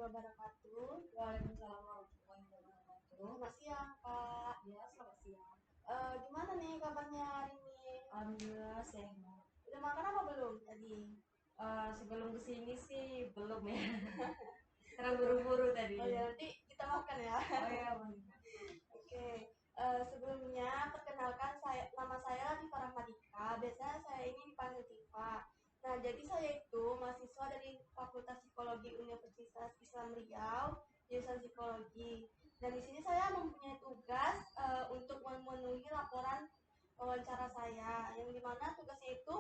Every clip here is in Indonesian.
wabarakatuh. Waalaikumsalam warahmatullahi wabarakatuh. Selamat siang, Kak. Ya, selamat siang. Gimana nih kabarnya hari ini? Alhamdulillah sehat. Udah makan apa belum tadi? Sebelum kesini sih belum ya. Karena buru-buru tadi. Oh ya, nanti kita makan ya. Oh ya, boleh. Oke. Sebelumnya perkenalkan nama saya Latifa Rahmadika. Biasanya saya ini dipanggil Tifa. Nah, jadi saya itu mahasiswa dari Fakultas Psikologi Universitas Islam Riau, jurusan psikologi. Dan di sini saya mempunyai tugas untuk memenuhi laporan wawancara saya, yang dimana tugasnya itu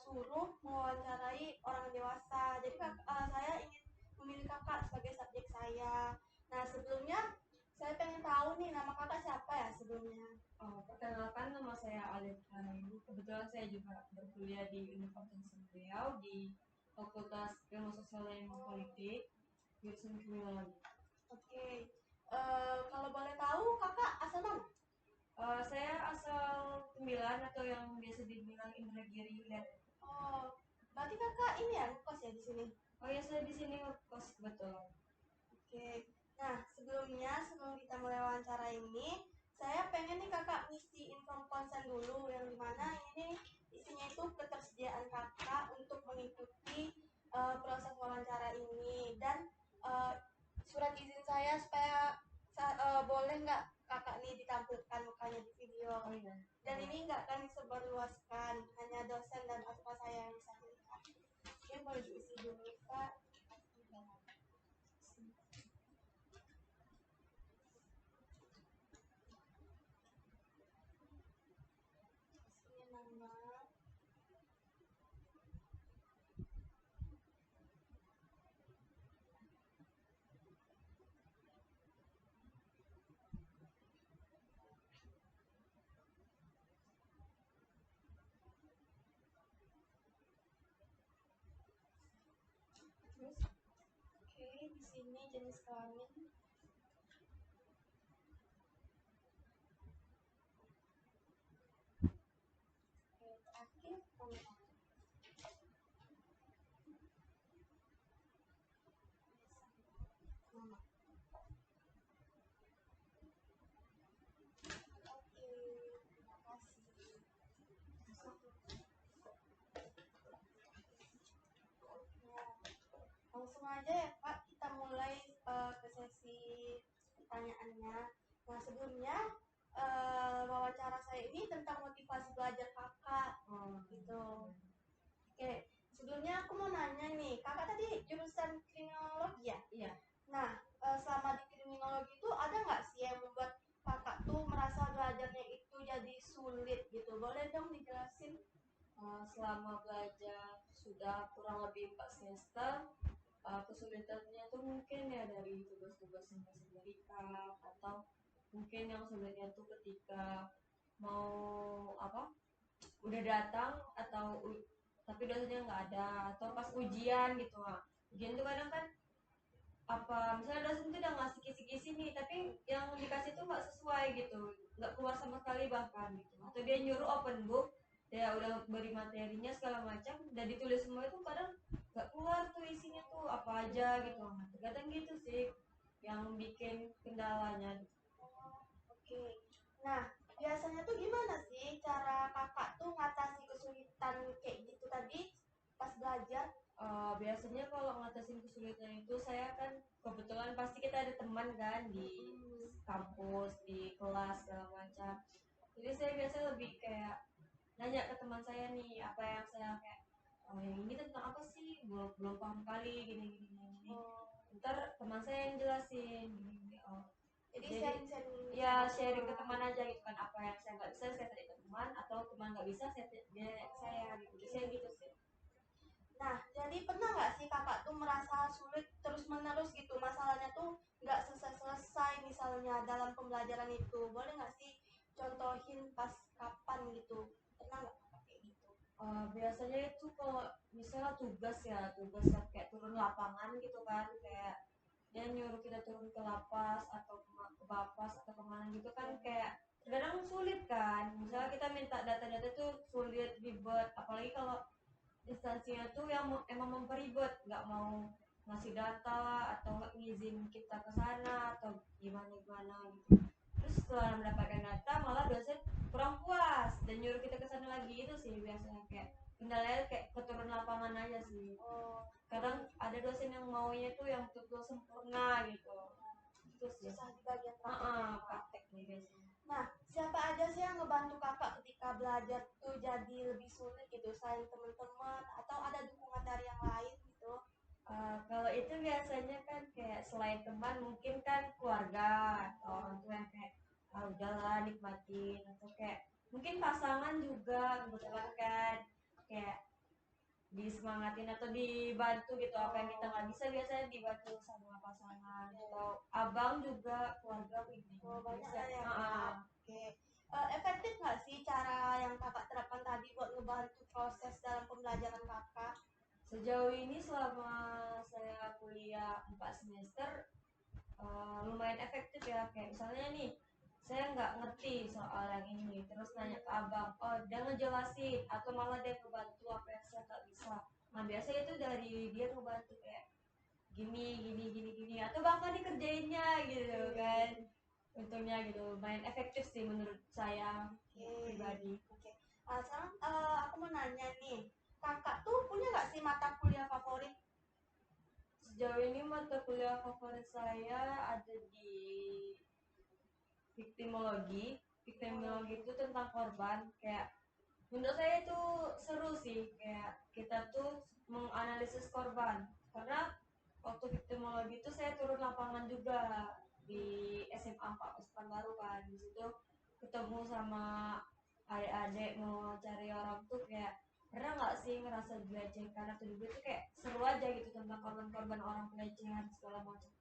suruh mewawancarai orang dewasa. Jadi saya ingin memilih kakak sebagai subjek saya. Nah, sebelumnya saya pengen tahu nih nama kakak siapa ya sebelumnya? Perkenalkan, nama saya Alif Rahayu. Kebetulan saya juga berkuliah di Universitas Riau di Fakultas Ilmu Sosial dan Ilmu Politik, jurusan kriminologi. Oke. Kalau boleh tahu kakak asal mana? Saya asal Tembilan atau yang biasa dibilang Indragiri Hilir. Oh, berarti kakak ini ya ngekos ya di sini. Oh ya, saya di sini ngekos kebetulan. Oke. Nah, sebelum kita mulai wawancara ini, saya pengen nih kakak ngisi inform konsen dulu, yang dimana ini isinya itu ketersediaan kakak untuk mengikuti proses wawancara ini, dan uh, surat izin saya supaya boleh nggak kakak nih ditampilkan mukanya di video. Oh iya. Dan ini nggak akan disebarluaskan, hanya dosen dan aspal saya yang bisa melihat. Oke, boleh diisi dulu kak. Ini nama. Terus, oke, di sini jenis kelamin. Oke, terakhir nama. Nama. Oke, terima kasih. Nah, langsung aja ya Pak, kita mulai ke sesi pertanyaannya. Nah, sebelumnya wawancara saya ini tentang motivasi belajar kakak, gitu. Oke, sebelumnya aku mau nanya nih, kakak tadi jurusan kriminologi ya? Iya. Nah, selama di kriminologi itu ada nggak sih yang membuat kakak tuh merasa belajarnya itu jadi sulit gitu? Boleh dong dijelasin? Selama belajar sudah kurang lebih 4 semester, kesulitannya tuh mungkin ya dari tugas-tugas yang masih diberikan, atau mungkin yang sulitnya tuh ketika mau apa udah datang atau tapi dosennya nggak ada, atau pas ujian gitu. Ujian tuh kadang kan apa misalnya dosen tuh udah ngasih kisi-kisi nih, tapi yang dikasih tuh nggak sesuai gitu, nggak keluar sama sekali bahkan gitu, atau dia nyuruh open book, dia udah beri materinya segala macam, udah ditulis semua itu kadang nggak keluar tuh isinya tuh apa aja gitu. Terkadang gitu sih yang bikin kendalanya. Oke. Nah, biasanya tuh gimana sih cara kakak tuh ngatasi kesulitan kayak gitu tadi pas belajar? Biasanya kalau ngatasin kesulitan itu, saya kan kebetulan pasti kita ada teman kan di kampus, di kelas segala macam. Jadi saya biasa lebih kayak nanya ke teman saya nih, apa yang saya kayak, oh yang ini tentang apa sih, belum belum paham kali, gini gini gini. Ntar teman saya yang jelasin gini, gini. Jadi sharing Ya sharing ke teman aja gitu kan, apa yang saya nggak bisa saya tanya ke teman, atau teman nggak bisa dia ke saya gitu. Jadi saya gitu sih. Nah, jadi pernah nggak sih kakak tuh merasa sulit terus-menerus gitu, masalahnya tuh nggak selesai-selesai misalnya dalam pembelajaran itu? Boleh nggak sih contohin pas kapan gitu? Pernah nggak kakak kayak gitu? Biasanya itu kalau misalnya tugas yang kayak turun lapangan gitu kan, kayak dia nyuruh kita turun ke lapas atau ke Bapas atau kemana gitu kan, kayak kadang sulit kan. Misalnya kita minta data-data tuh sulit, ribet, apalagi kalau instansinya tuh yang emang memperibet, nggak mau ngasih data atau nggak ngizin kita ke sana atau gimana gimana gitu. Terus setelah mendapatkan data malah dosen kurang puas dan nyuruh kita ke sana lagi. Itu sih biasanya kayak kendalanya kayak keturun lapangan aja sih. Oh, Kadang ada dosen yang maunya tuh yang betul sempurna gitu. Itu sih. susah di bagian prakteknya. Praktek nih biasanya. Nah, siapa aja sih yang ngebantu kakak ketika belajar tuh jadi lebih sulit gitu, selain teman-teman atau ada dukungan dari yang lain gitu? Kalau itu biasanya kan kayak selain teman mungkin kan keluarga atau orang tua yang kayak udahlah nikmatin atau kayak mungkin pasangan juga kebetulan kan kayak disemangatin atau dibantu gitu apa yang kita nggak bisa biasanya dibantu sama pasangan atau abang juga keluarga gitu Oh, banyak biasa. lah ya kak. Oke. Efektif nggak sih cara yang kakak terapkan tadi buat ngebantu proses dalam pembelajaran kakak? Sejauh ini selama saya kuliah 4 semester lumayan efektif ya kayak misalnya nih saya nggak ngerti soal yang ini terus nanya ke abang oh dia ngejelasin atau malah dia ngebantu apa yang saya nggak bisa. Nah biasanya itu dari dia ngebantu kayak gini atau bahkan dikerjainnya gitu kan. Untungnya gitu lumayan efektif sih menurut saya pribadi. Oke. Sekarang aku mau nanya nih, kakak tuh punya nggak sih mata kuliah favorit? Sejauh ini mata kuliah favorit saya ada di victimologi. Victimologi itu tentang korban kayak menurut saya itu seru sih kayak kita tuh menganalisis korban karena waktu victimologi itu saya turun lapangan juga di SMA 4 baru kan di situ ketemu sama adik-adik mau cari orang tuh kayak pernah nggak sih ngerasa dilecehkan atau juga tuh kayak seru aja gitu tentang korban-korban orang pelecehan segala macam.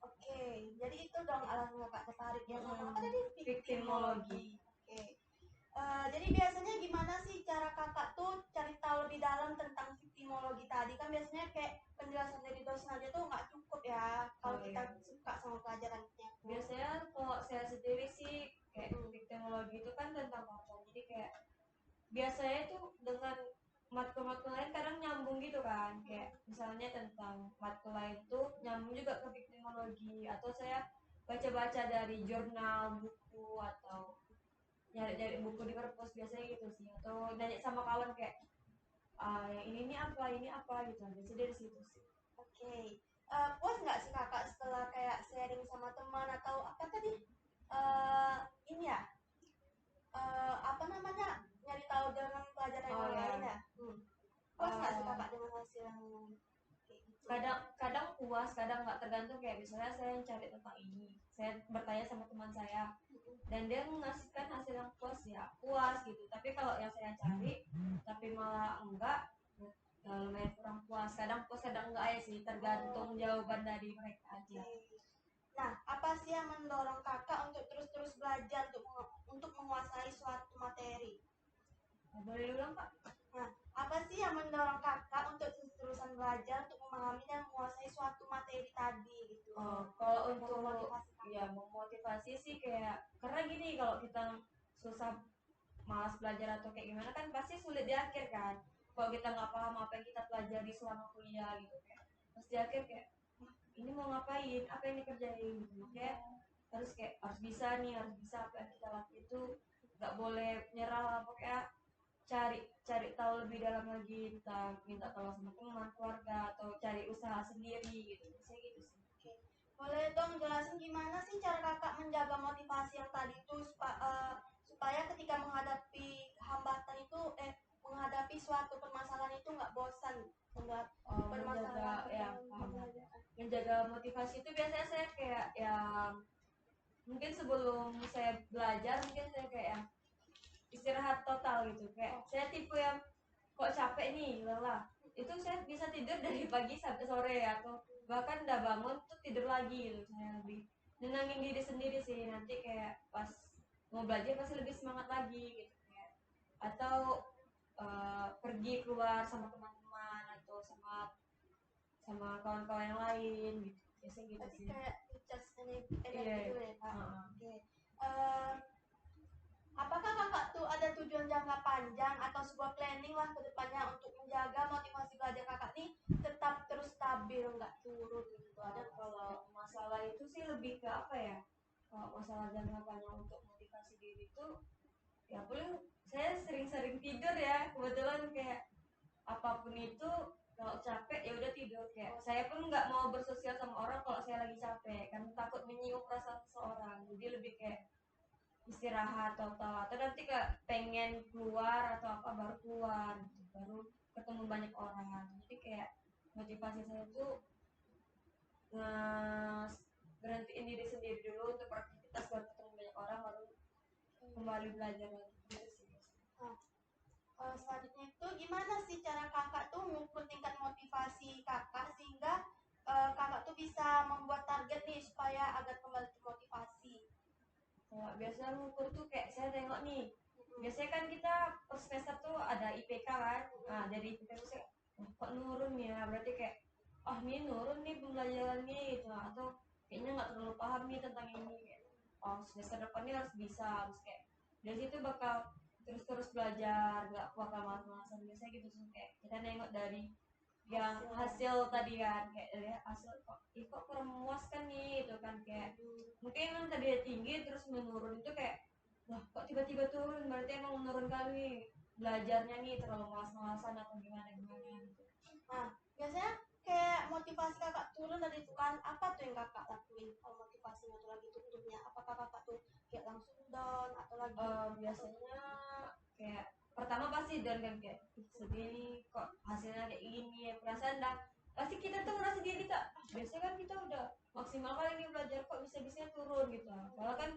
Oke, jadi itu dong alasan kakak tertarik ya sama apa tadi? Victimologi. Oke. Jadi biasanya gimana sih cara kakak tuh cari tahu lebih dalam tentang victimologi tadi? Kan biasanya kayak penjelasan dari dosen aja tuh nggak cukup ya kalau kita suka sama pelajarannya. Biasanya kalau saya sendiri sih kayak victimologi itu kan tentang korban jadi kayak biasanya itu dengan matkul-matkul lain kadang nyambung gitu kan kayak misalnya tentang matkul lain tuh nyambung juga ke victimologi atau saya baca-baca dari jurnal buku atau nyari-nyari buku di perpus biasanya gitu sih atau nanya sama kawan kayak yang ini apa gitu biasanya dari situ sih. Oke. Puas nggak sih kakak setelah kayak sharing sama teman atau apa tadi? Ini ya, apa namanya, nyari tahu dengan pelajaran yang lain ya? Puas nggak sih kakak dengan hasil yang kayak gitu? Kadang puas kadang nggak tergantung kayak misalnya saya yang cari tentang ini saya bertanya sama teman saya dan dia mengasihkan hasil yang puas ya puas gitu tapi kalau yang saya cari tapi malah enggak lumayan kurang puas kadang enggak ya sih tergantung jawaban dari mereka aja. Nah, apa sih yang mendorong kakak untuk terus-terus belajar untuk menguasai suatu materi? Boleh diulang pak? Nah, apa sih yang mendorong kakak untuk terus-terusan belajar untuk memahami dan menguasai suatu materi tadi gitu? Kalau untuk memotivasi sih kayak karena gini kalau kita susah malas belajar atau kayak gimana kan pasti sulit di akhir kan kalau kita nggak paham apa yang kita pelajari selama kuliah gitu kayak pas di akhir kayak ini mau ngapain apa yang dikerjain gitu makanya harus bisa nih harus bisa apa yang kita lakukan itu nggak boleh nyerah lah pokoknya cari cari tahu lebih dalam lagi kita minta tolong sama teman keluarga atau cari usaha sendiri gitu biasanya gitu sih. Oke. Boleh dong jelasin gimana sih cara kakak menjaga motivasi yang tadi itu supaya ketika menghadapi hambatan itu menghadapi suatu permasalahan itu nggak bosan nggak menjaga motivasi itu biasanya saya kayak yang mungkin sebelum saya belajar mungkin saya kayak yang istirahat total gitu kayak saya tipe yang kok capek nih lelah itu saya bisa tidur dari pagi sampai sore atau bahkan udah bangun tuh tidur lagi gitu saya lebih nenangin diri sendiri sih nanti kayak pas mau belajar pasti lebih semangat lagi gitu kayak atau pergi keluar sama teman-teman atau sama sama kawan-kawan yang lain gitu biasanya gitu sih kayak recharge energi gitu ya kak. Oke. Apakah kakak tuh ada tujuan jangka panjang atau sebuah planning lah ke depannya untuk menjaga motivasi belajar kakak nih tetap terus nggak turun gitu? Ada nggak sih? Kalau masalah itu sih lebih ke apa ya? Kalau masalah jangka panjang untuk motivasi diri itu, ya paling saya sering-sering tidur ya. Kebetulan kayak apapun itu kalau capek ya udah tidur, kayak saya pun nggak mau bersosial sama orang kalau saya lagi capek karena takut menyinggung perasaan seseorang, jadi lebih kayak istirahat atau nanti kayak pengen keluar atau apa baru keluar gitu, baru ketemu banyak orang. Jadi kayak motivasi saya tuh nge berhentiin diri sendiri dulu untuk beraktivitas, baru ketemu banyak orang, baru kembali belajar lagi gitu sih. Nah, selanjutnya itu gimana sih cara kakak tuh mengukur tingkat motivasi kakak sehingga kakak tuh bisa membuat target nih supaya agar kembali termotivasi? Kalau biasa ngukur tuh kayak saya tengok nih, biasanya kan kita per semester tuh ada IPK kan, nah dari IPK tuh saya, "Oh, kok nurun ya, berarti kayak nih nurun nih pembelajaran nih gitu, atau kayaknya nggak terlalu paham nih tentang ini, kayak semester depan ini harus bisa, harus kayak dari situ bakal terus-terus belajar, nggak bakal malas-malasan." Biasanya gitu sih, kayak kita nengok dari yang hasil tadi kan, kayak lihat hasil kok kurang memuaskan nih itu kan, kayak mungkin emang tadi tinggi terus menurun, itu kayak wah kok tiba-tiba turun, berarti emang menurun kali belajarnya nih, terlalu malas-malasan atau gimana gimana gitu. Nah, biasanya kayak motivasi kakak turun dari itu kan, apa tuh yang kakak lakuin kalau motivasinya tuh lagi turunnya? Apakah kakak tuh kayak langsung down atau lagi Biasanya kayak pertama pasti down kan, kayak "Ih, sedih nih kok hasilnya kayak gini ya," perasaan dah pasti kita tuh merasa diri tak, biasanya kan kita udah maksimal kali nih belajar, kok bisa-bisanya turun gitu. Padahal kan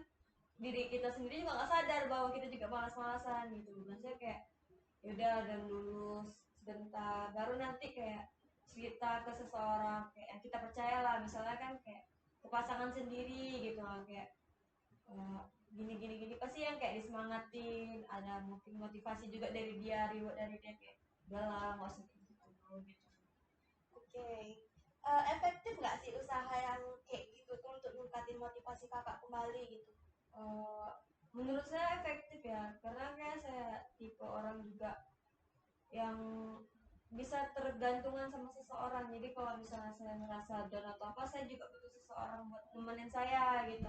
diri kita sendiri juga nggak sadar bahwa kita juga malas-malasan gitu. Biasanya kayak yaudah dan lulus sebentar, baru nanti kayak cerita ke seseorang kayak yang kita percaya lah, misalnya kan kayak ke pasangan sendiri gitu lah, kayak eh, gini gini gini, pasti yang kayak disemangatin, ada mungkin motivasi juga dari dia, reward dari dia, kayak udah lah nggak usah kayak gitu. oke. Efektif nggak sih usaha yang kayak gitu tuh untuk ningkatin motivasi kakak kembali gitu? Eh, Menurut saya efektif ya, karena kayak saya tipe orang juga yang bisa tergantungan sama seseorang. Jadi kalau misalnya saya merasa down atau apa, saya juga butuh seseorang buat nemenin saya gitu.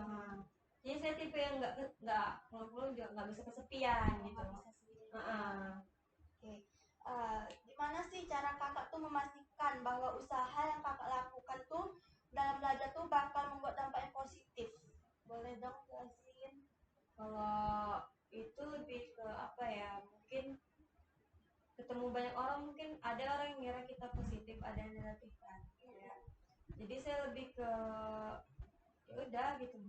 Jadi saya tipe yang nggak kalau juga nggak bisa kesepian gitu. Nggak bisa sendiri. Heeh. Oke. Gimana sih cara kakak tuh memastikan bahwa usaha yang kakak lakukan tuh dalam belajar tuh bakal membuat dampak yang positif? Boleh dong jelasin? Kalau itu lebih ke apa ya? Mungkin ketemu banyak orang, mungkin ada orang yang ngira kita positif, ada yang negatif kan. Ya. Jadi saya lebih ke ya udah gitu.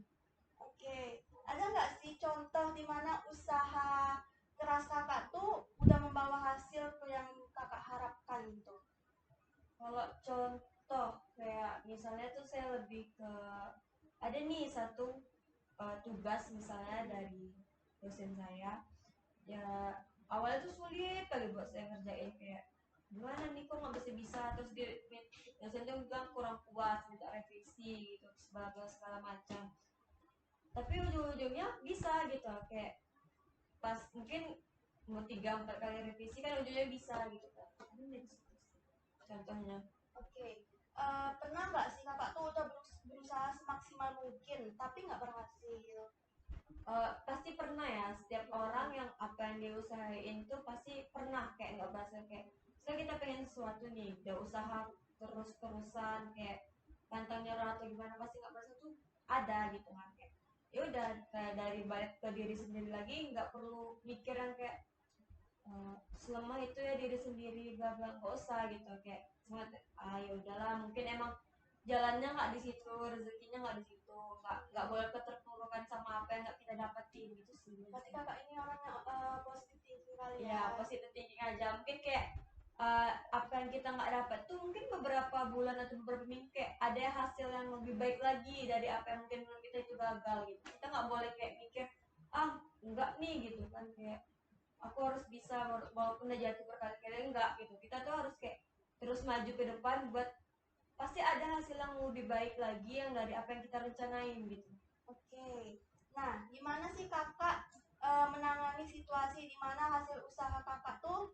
Oke, ada nggak sih contoh di mana usaha keras kakak tuh udah membawa hasil yang kakak harapkan gitu? Kalau contoh kayak misalnya tuh saya lebih ke ada nih satu tugas misalnya dari dosen saya, ya awalnya tuh sulit kali buat saya ngerjain, kayak gimana nih kok nggak bisa bisa, terus dosen tuh bilang kurang puas, minta revisi gitu sebagai segala macam, tapi ujung-ujungnya bisa gitu, kayak pas mungkin mau 3-4 kali revisi kan ujungnya bisa gitu kan. Ini contohnya. Oke, pernah nggak sih kakak tuh udah berusaha semaksimal mungkin tapi nggak berhasil? Pasti pernah ya, setiap orang yang apa yang dia usahain tuh pasti pernah kayak nggak berhasil, kayak so kita pengen sesuatu nih udah usaha terus-terusan kayak pantang nyerah atau gimana, pasti nggak berhasil tuh ada gitu kan, kayak ya udah kayak dari balik ke diri sendiri lagi, nggak perlu mikir yang kayak selemah itu ya diri sendiri, bla bla, nggak usah gitu, kayak semangat, ya udahlah mungkin emang jalannya nggak di situ, rezekinya nggak di situ, nggak boleh keterpurukan sama apa yang nggak kita dapetin gitu sih. Berarti kakak ini orangnya positif thinking kali Ya ya? positif thinking aja, mungkin kayak apa yang kita nggak dapat tuh mungkin beberapa bulan atau beberapa minggu kayak ada hasil yang lebih baik lagi dari apa yang mungkin menurut kita itu gagal gitu. Kita nggak boleh kayak mikir enggak nih gitu kan, kayak aku harus bisa walaupun udah jatuh berkali-kali, enggak gitu, kita tuh harus kayak terus maju ke depan buat pasti ada hasil yang lebih baik lagi yang dari apa yang kita rencanain gitu. Oke, nah gimana sih kakak menangani situasi di mana hasil usaha kakak tuh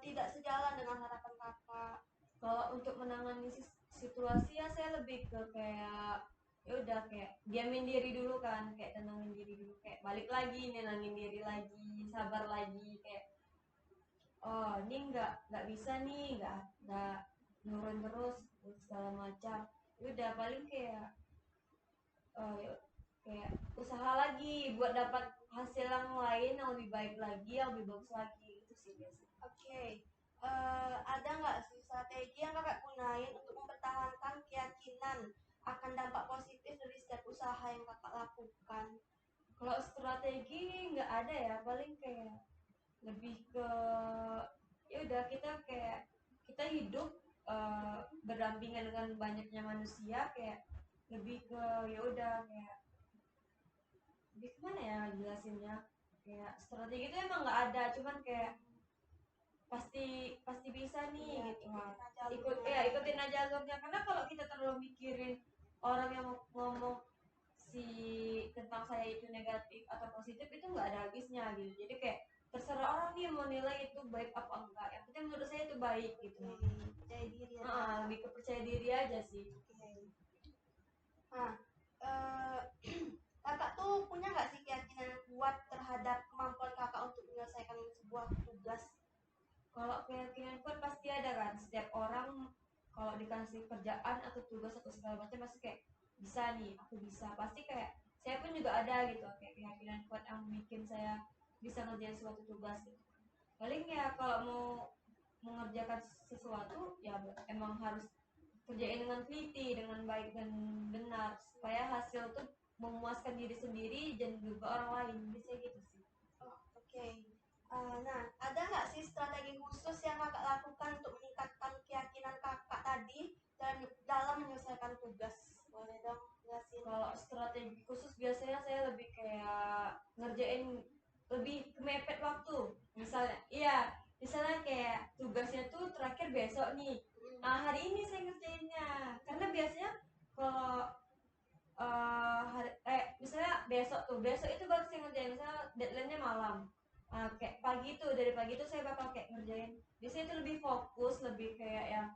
tidak sejalan dengan harapan kakak? Kalau untuk menangani situasi ya saya lebih ke kayak ya udah kayak diamin diri dulu kan, kayak tenangin diri dulu, kayak balik lagi nenangin diri lagi, sabar lagi, kayak oh ini nggak bisa nih, nggak nurun terus segala macam. Ya udah paling kayak kayak usaha lagi buat dapat hasil yang lain yang lebih baik lagi, yang lebih bagus lagi, itu sih biasanya. Oke, ada nggak sih strategi yang kakak gunain untuk mempertahankan keyakinan akan dampak positif dari setiap usaha yang kakak lakukan? Kalau strategi nggak ada ya, paling kayak lebih ke ya udah kita kayak kita hidup berdampingan dengan banyaknya manusia, kayak lebih ke ya udah kayak lebih kemana ya jelasinnya, kayak strategi itu emang nggak ada, cuman kayak pasti pasti bisa nih Iya, gitu. Ikutin aja alurnya, karena kalau kita terlalu mikirin orang yang ngomong si tentang saya itu negatif atau positif, itu nggak ada habisnya gitu. Jadi kayak terserah orang nih mau nilai itu baik apa enggak, yang penting menurut saya itu baik gitu. Oke, percaya diri ya. Lebih ke percaya diri aja sih. Oke. Nah, eh, kakak tuh punya nggak sih keyakinan yang kuat terhadap kemampuan kakak untuk menyelesaikan sebuah tugas? Kalau keyakinan pun pasti ada kan, setiap orang kalau dikasih kerjaan atau tugas atau segala macam pasti kayak bisa nih, aku bisa, pasti kayak saya pun juga ada gitu kayak keyakinan kuat yang bikin saya bisa ngerjain suatu tugas gitu. Paling ya kalau mau mengerjakan sesuatu ya emang harus kerjain dengan teliti, dengan baik dan benar, supaya hasil tuh memuaskan diri sendiri dan juga orang lain, bisa gitu sih. Oh, oke. Nah, ada nggak sih strategi khusus yang kakak lakukan untuk meningkatkan keyakinan kakak tadi dalam menyelesaikan tugas? Boleh dong jelasin? Kalau strategi khusus biasanya saya lebih kayak ngerjain lebih mepet waktu. Misalnya kayak tugasnya tuh terakhir besok nih. Nah, hari ini saya ngerjainnya. Karena biasanya kalau misalnya besok itu baru saya ngerjain, misalnya deadline-nya malam. Kayak pagi tuh, dari pagi tuh saya bakal kayak ngerjain. Biasanya itu lebih fokus, lebih kayak yang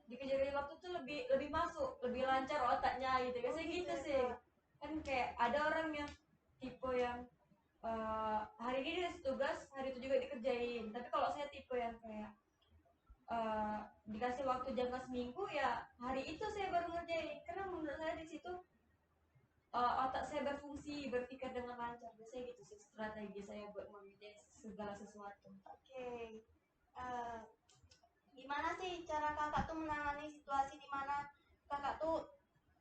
dikejar dari waktu tuh lebih lebih masuk, lebih lancar otaknya gitu, biasanya gitu sih. Kan kayak ada orang yang tipe yang hari ini dikasih tugas, hari itu juga dikerjain. Tapi kalau saya tipe yang kayak dikasih waktu jangka seminggu, ya hari itu saya baru ngerjain, karena menurut saya di situ otak saya berfungsi, berpikir dengan lancar. Biasanya gitu sih strategi saya buat mengerjain segala sesuatu. Oke. Eh, Gimana sih cara kakak tuh menangani situasi di mana kakak tuh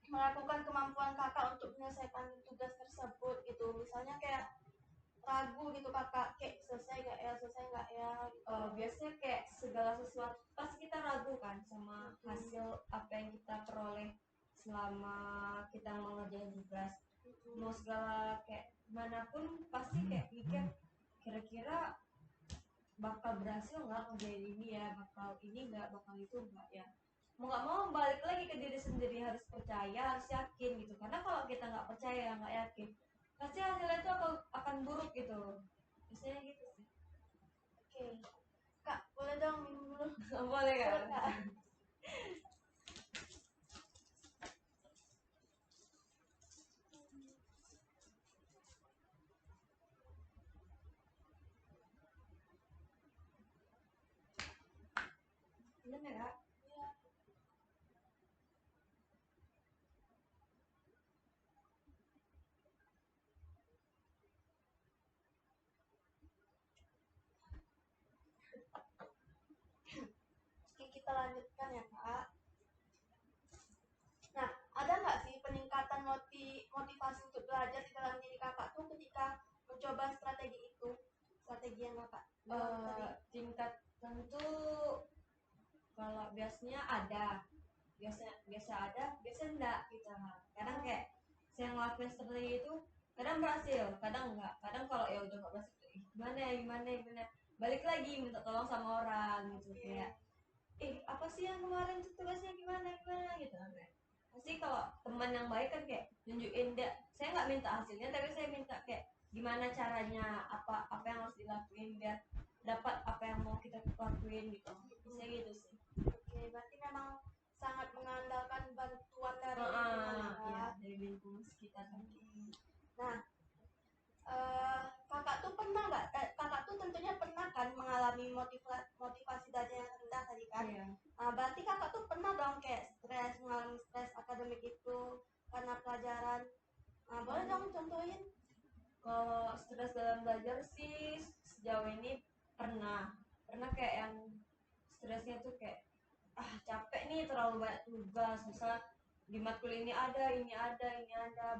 melakukan kemampuan kakak untuk menyelesaikan tugas tersebut gitu? Misalnya kayak ragu gitu kakak, kayak selesai nggak ya gitu. Biasanya kayak segala sesuatu pasti kita ragu kan sama hasil apa yang kita peroleh selama kita mengerjain tugas. Mau segala kayak manapun pasti kayak mikir kira-kira bakal berhasil nggak ngerjain ini ya, bakal ini nggak, bakal itu nggak ya. Mau nggak mau balik lagi ke diri sendiri, harus percaya, harus yakin gitu. Karena kalau kita nggak percaya, nggak yakin, pasti hasilnya itu akan buruk gitu. Biasanya gitu sih. Oke. Kak, boleh dong minum dulu? Boleh Boleh, kan? Kak. Minum ya kak. Iya. Oke, kita lanjutkan ya kak. Nah, ada nggak sih peningkatan motivasi untuk belajar di dalam diri kakak tuh ketika mencoba strategi itu? Strategi yang kakak bilang tadi. Tingkat tentu kalau biasanya ada, biasa ada, biasa enggak gitu. Kadang kayak saya ngelakuin strategi itu kadang berhasil, kadang enggak. Kadang kalau ya udah nggak berhasil, gimana, balik lagi minta tolong sama orang gitu. Kayak apa sih yang kemarin tuh tugasnya gimana gitu kan. Pasti kalau teman yang baik kan kayak nunjukin dia, saya nggak minta hasilnya tapi saya minta kayak gimana caranya, apa apa yang harus dilakuin biar dapat apa yang mau kita lakuin gitu. Saya gitu sih. Oke, berarti memang sangat mengandalkan bantuan dari lingkungan Iya, ya. dari lingkungan sekitar. Nah, kakak tuh pernah nggak? Kakak tuh tentunya pernah kan mengalami motivasi belajar yang rendah tadi kan? Iya. Nah, berarti kakak tuh pernah dong kayak stres, mengalami stres akademik itu karena pelajaran. Nah, boleh dong contohin? Kalau stres dalam belajar sih sejauh ini pernah kayak yang stresnya tuh kayak capek nih, terlalu banyak tugas, misal di matkul ini ada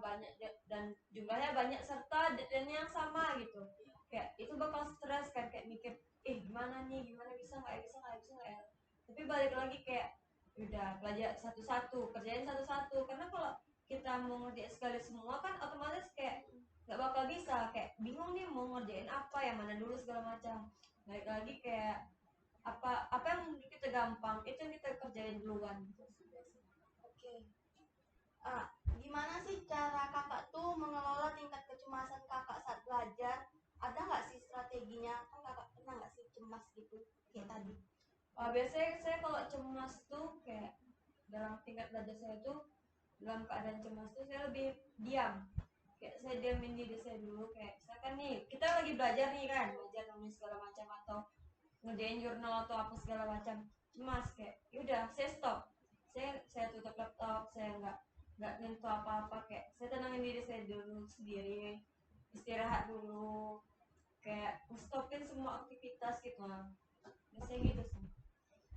banyak dan jumlahnya banyak serta deadline yang sama gitu, kayak itu bakal stres kan, kayak mikir gimana nih, gimana bisa nggak ya, tapi balik lagi kayak udah belajar satu-satu, kerjain satu-satu, karena kalau kita mau ngerjain sekali semua kan otomatis kayak nggak bakal bisa, kayak bingung nih mau ngerjain apa, yang mana dulu segala macam. Balik lagi kayak apa yang menurut kita gampang itu yang kita kerjain duluan gitu. Oke. Gimana sih cara kakak tuh mengelola tingkat kecemasan kakak saat belajar? Ada nggak sih strateginya? Kan kakak pernah nggak sih cemas gitu kayak tadi? Biasanya saya kalau cemas tuh kayak dalam tingkat belajar saya tuh, dalam keadaan cemas tuh saya lebih diam, kayak saya diamin diri saya dulu, kayak misalkan nih kita lagi belajar nih kan, belajar nulis segala macam atau ngerjain jurnal atau apa segala macam, cemas, kayak yaudah saya stop, saya tutup laptop, saya nggak nyentuh apa-apa, kayak saya tenangin diri saya dulu sendiri, istirahat dulu, kayak stopin semua aktivitas gitu lah, biasanya gitu sih.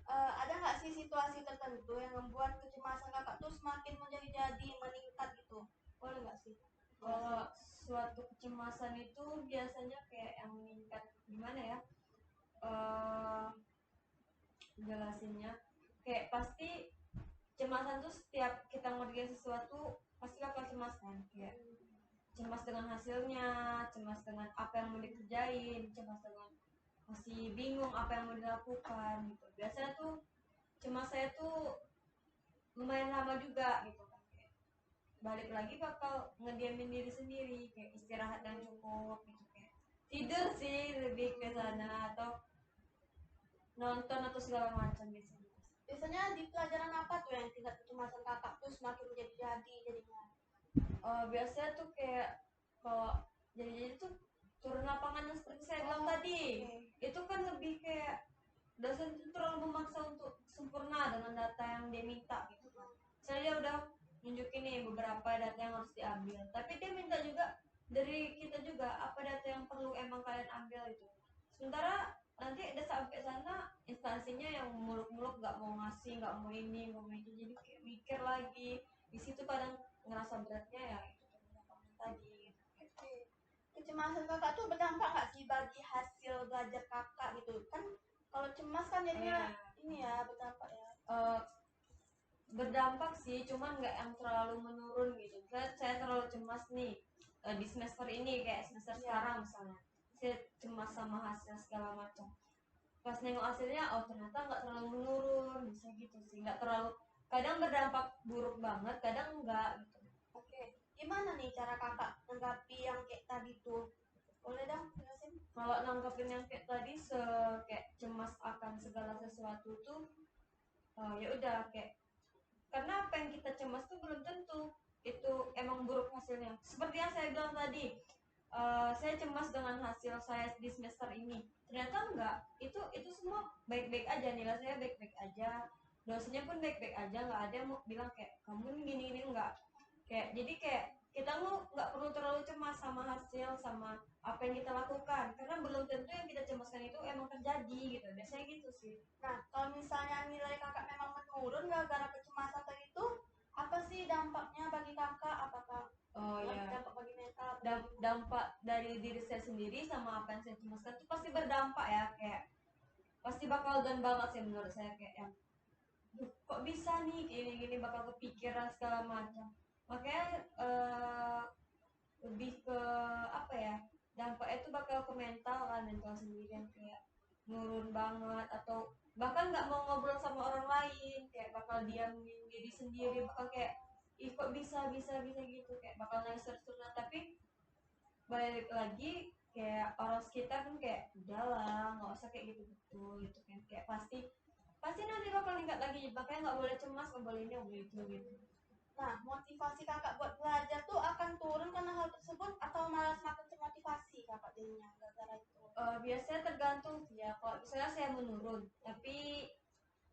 Ada nggak sih situasi tertentu yang membuat kecemasan kakak tuh semakin menjadi meningkat gitu? Boleh nggak sih? Kalau suatu kecemasan itu biasanya kayak yang meningkat gimana ya, eh jelasinnya kayak pasti cemasan tuh setiap kita ngerjain sesuatu pasti bakal cemas kan, kayak cemas dengan hasilnya, cemas dengan apa yang mau dikerjain, cemas dengan masih bingung apa yang mau dilakukan gitu. Biasanya tuh cemas saya tuh lumayan lama juga gitu kan, kayak balik lagi bakal ngediamin diri sendiri, kayak istirahat yang cukup gitu, kayak tidur sih lebih ke sana, atau nonton atau segala macam biasanya. Biasanya di pelajaran apa tuh yang tingkat kecemasan kakak tuh semakin menjadi jadinya? Biasanya tuh kayak kalau jadi tuh turun lapangan yang seperti saya bilang tadi, itu kan lebih kayak dosen tuh terlalu memaksa untuk sempurna dengan data yang dia minta gitu kan. Saya udah nunjukin nih beberapa data yang harus diambil, tapi dia minta juga dari kita juga apa data yang perlu emang kalian ambil itu. Sementara nanti udah sampai sana instansinya yang muluk-muluk nggak mau ngasih, nggak mau ini, nggak mau itu, jadi kayak mikir lagi di situ, kadang ngerasa beratnya ya itu tadi. Kecemasan kakak tuh berdampak nggak sih bagi hasil belajar kakak gitu? Kan kalau cemas kan jadinya ini ya berdampak ya. Berdampak sih, cuman nggak yang terlalu menurun gitu. Saya terlalu cemas nih di semester ini, kayak semester sekarang misalnya saya cemas sama hasil segala macam, pas nengok hasilnya ternyata nggak terlalu menurun, bisa gitu sih, nggak terlalu, kadang berdampak buruk banget, kadang enggak gitu. Oke, gimana nih cara kakak menanggapi yang kayak tadi tuh? Boleh dong jelasin? Kalau nanggepin yang kayak tadi, kayak cemas akan segala sesuatu tuh, ya udah, kayak karena apa yang kita cemas tuh belum tentu itu emang buruk hasilnya, seperti yang saya bilang tadi, saya cemas dengan hasil saya di semester ini, ternyata enggak, itu semua baik-baik aja, nilai saya baik-baik aja, dosennya pun baik-baik aja, nggak ada yang mau bilang kayak kamu gini-gini, enggak, kayak jadi kayak kita nggak perlu terlalu cemas sama hasil, sama apa yang kita lakukan, karena belum tentu yang kita cemaskan itu emang terjadi gitu, biasanya gitu sih. Nah, kalau misalnya nilai kakak memang menurun gara-gara kecemasan tadi itu, apa sih dampaknya bagi kakak? Apakah dampak bagi mental? Dampak dari diri saya sendiri sama apa yang saya cemaskan itu pasti berdampak ya, kayak pasti bakal down banget sih menurut saya, kayak yang "Duh, kok bisa nih gini-gini", bakal kepikiran segala macam, makanya lebih ke apa ya, dampaknya itu bakal ke mental kan, mental sendiri yang kayak nurun banget, atau bahkan nggak mau ngobrol sama orang lain, kayak bakal diamin diri sendiri, bakal kayak ih kok bisa gitu, kayak bakal nangis terus-terusan, tapi balik lagi kayak orang sekitar kan kayak udahlah nggak usah kayak gitu gitu gitu kan, kayak pasti pasti nanti bakal meningkat lagi, makanya nggak boleh cemas, nggak boleh ini, nggak boleh itu gitu. Nah, motivasi kakak buat belajar tuh akan turun karena hal tersebut atau malah semakin termotivasi kakak jadinya gara-gara itu? Biasanya tergantung sih ya, kalau misalnya saya menurun tapi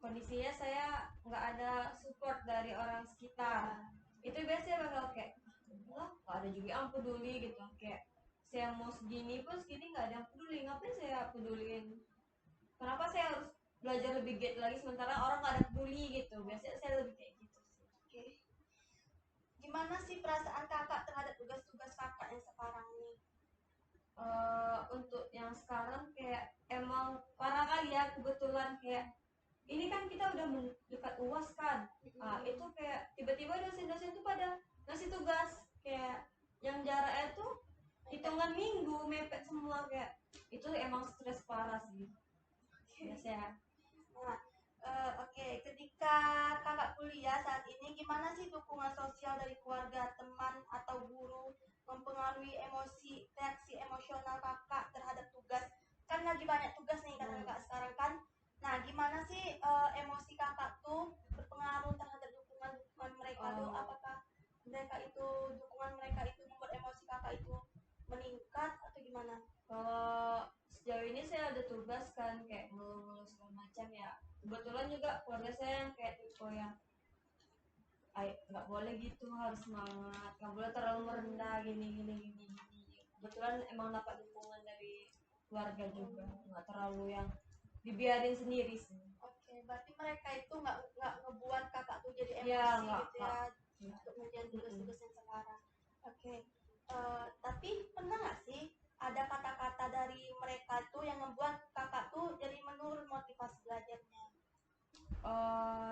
kondisinya saya nggak ada support dari orang sekitar, itu biasanya bakal kayak lah nggak ada juga yang peduli gitu, kayak saya mau segini pun segini nggak ada yang peduli, ngapain saya peduliin, kenapa saya harus belajar lebih giat lagi sementara orang nggak ada peduli gitu, biasanya saya lebih kayak gitu sih. Oke. Gimana sih perasaan kakak terhadap tugas-tugas kakak yang sekarang nih? Untuk yang sekarang kayak emang parah kali ya, kebetulan kayak ini kan kita udah dekat UAS kan. Itu kayak tiba-tiba dosen-dosen tuh pada ngasih tugas kayak yang jaraknya tuh hitungan minggu, mepet semua, kayak itu emang stres parah sih biasanya. Nah, oke, ketika kakak kuliah saat ini, gimana sih dukungan sosial dari keluarga, teman, atau guru mempengaruhi emosi, reaksi emosional kakak terhadap tugas? Kan lagi banyak tugas nih kata kakak sekarang kan. Nah, gimana sih emosi kakak tuh berpengaruh terhadap dukungan mereka tuh? Oh, Apakah dukungan mereka itu membuat emosi kakak itu meningkat atau gimana? kalau sejauh ini saya ada tugas kan kayak ngeluh segala macam ya. Kebetulan juga keluarga saya yang kayak tipe yang nggak boleh gitu, harus semangat, nggak boleh terlalu merendah, gini gini gini gini. Kebetulan emang dapat dukungan dari keluarga juga, nggak terlalu yang dibiarin sendiri sih. Oke, berarti mereka itu nggak ngebuat kakak tuh jadi Ya emosi nggak gitu nggak ya nggak. untuk mengerjakan Mm-mm. tugas-tugas yang sekarang. Oke, tapi pernah nggak sih ada kata-kata dari mereka tuh yang membuat kakak tuh jadi menurun motivasi belajarnya?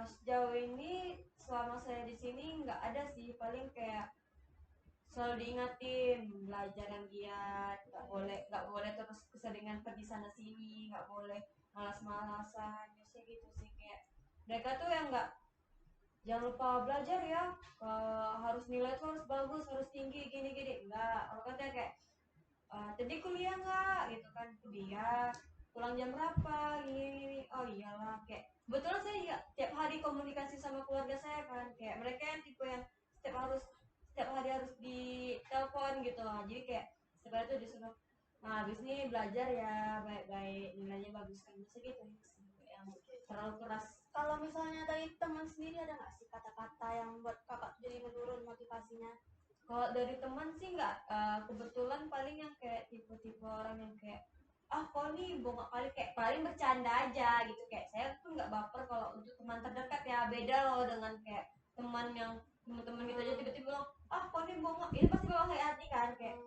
Sejauh ini selama saya di sini nggak ada sih, paling kayak selalu diingatin belajar yang giat, nggak boleh terus keseringan pergi sana sini, nggak boleh malas-malasan, biasanya gitu sih, kayak mereka tuh yang nggak, jangan lupa belajar ya, harus nilai tuh harus bagus, harus tinggi, gini gini, enggak, kalau katanya kayak tadi kuliah nggak gitu kan, kuliah pulang jam berapa, gini oh iyalah, kayak kebetulan saya juga tiap hari komunikasi sama keluarga saya kan, kayak mereka yang tipe yang setiap hari harus di telepon gitu loh, jadi kayak setiap hari tuh disuruh, nah habis ini belajar ya, baik-baik nilainya bagus kan, bisa gitu yang terlalu keras. Kalau misalnya dari teman sendiri ada nggak sih kata-kata yang buat kakak tuh jadi menurun motivasinya? Kalau dari teman sih nggak, kebetulan paling yang kayak tipe-tipe orang yang kayak kau nih bongkak kali, kayak paling bercanda aja gitu, kayak saya tuh nggak baper kalau untuk teman terdekat ya, beda loh dengan kayak teman yang teman-teman gitu aja tiba-tiba bilang kau nih bongkak, ini pasti bakal kayak hati kan, kayak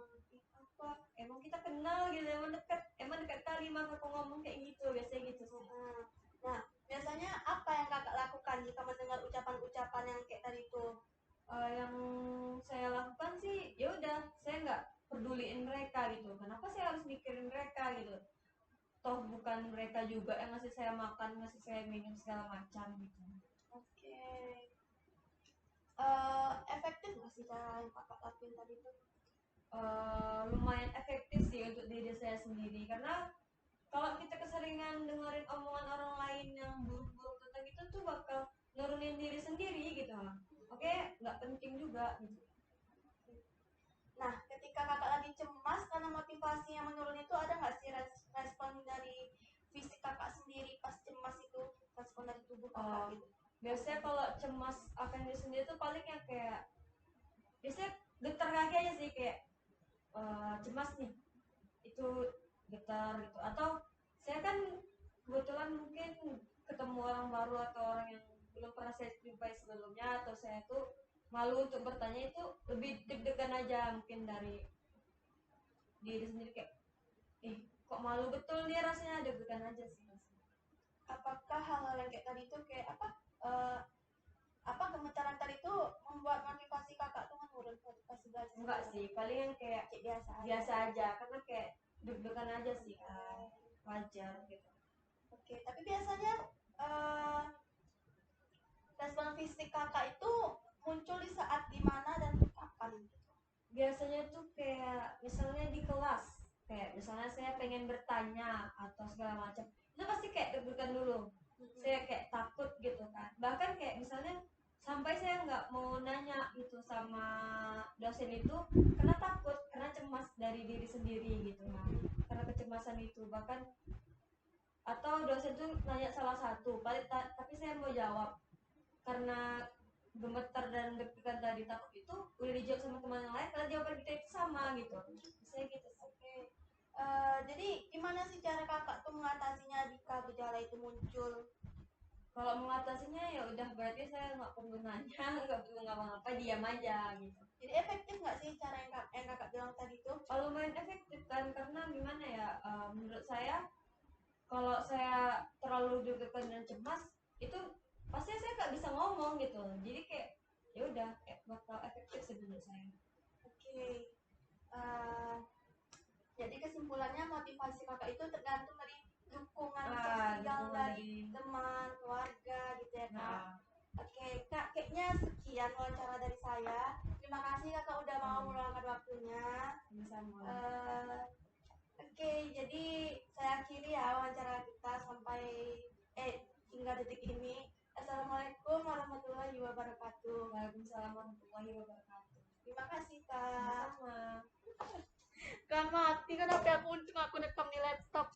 apa emang kita kenal gitu, emang dekat kali maka kau ngomong kayak gitu, biasanya gitu sih. Nah, biasanya apa yang kakak lakukan jika mendengar ucapan-ucapan yang kayak tadi itu? Yang saya lakukan sih ya udah, saya nggak peduliin mereka gitu, kenapa saya harus mikirin mereka gitu, toh bukan mereka juga yang ngasih saya makan, ngasih saya minum segala macam gitu. Oke. Efektif nggak sih cara yang kakak lakuin tadi itu? Lumayan efektif sih untuk diri saya sendiri, karena kalau kita keseringan dengerin omongan orang lain yang buruk-buruk tentang itu tuh bakal nurunin diri sendiri gitu. Oke, nggak penting juga gitu. Nah, ketika kakak lagi cemas karena motivasi yang menurun itu, ada nggak sih respon dari fisik kakak sendiri pas cemas itu, respon dari tubuh kakak Oh, gitu? biasanya kalau cemas akan diri sendiri tuh paling yang kayak biasanya getar kaki aja sih, kayak cemas nih itu getar gitu, atau saya kan kebetulan mungkin ketemu orang baru atau orang yang belum pernah saya jumpai sebelumnya, atau saya tuh malu untuk bertanya, itu lebih deg-degan aja mungkin dari diri sendiri, kayak kok malu betul nih rasanya, deg-degan aja sih rasanya. Apakah hal-hal yang kayak tadi itu kayak eh, apa gemetaran tadi itu membuat motivasi kakak tuh menurun, motivasi belajar Enggak menurun? sih, paling yang kayak Kayak biasa aja. biasa aja, karena kayak deg-degan aja sih kan, wajar gitu. Oke, tapi biasanya eh, respon fisik kakak itu muncul di saat dimana dan kapan? Biasanya tuh kayak misalnya di kelas, kayak misalnya saya pengen bertanya atau segala macam, itu pasti kayak deg-degan dulu, saya kayak takut gitu kan, bahkan kayak misalnya sampai saya nggak mau nanya gitu sama dosen itu karena takut, karena cemas dari diri sendiri gitu kan, karena kecemasan itu. Bahkan atau dosen tuh nanya salah satu tapi saya mau jawab karena gemetar dan deg-degan tadi takut itu udah dijawab sama teman yang lain karena jawaban kita itu sama gitu. Saya gitu sih. Oke. Jadi gimana sih cara kakak tuh mengatasinya jika gejala itu muncul? Kalau mengatasinya ya udah berarti saya nggak perlu nanya, nggak perlu ngapa-ngapa, diam aja gitu. Jadi efektif nggak sih cara yang kakak bilang tadi tuh? Kalau main efektif kan, karena gimana ya, menurut saya kalau saya terlalu deg-degan dan cemas itu pasti saya nggak bisa ngomong gitu, jadi kayak ya udah kayak bakal efektif sih menurut saya. Oke. Eh, jadi kesimpulannya motivasi kakak itu tergantung dari dukungan sosial Dukungan dari dari teman, keluarga gitu ya kak. nah, Oke kak, kayaknya sekian wawancara dari saya. Terima kasih kakak udah mau meluangkan waktunya. sama-sama. Eh, Oke, jadi saya akhiri ya wawancara kita sampai hingga detik ini. Assalamualaikum warahmatullahi wabarakatuh. Waalaikumsalam warahmatullahi wabarakatuh. Terima kasih kak. Sama-sama. Kan mati kan HP aku untuk aku rekam di laptop.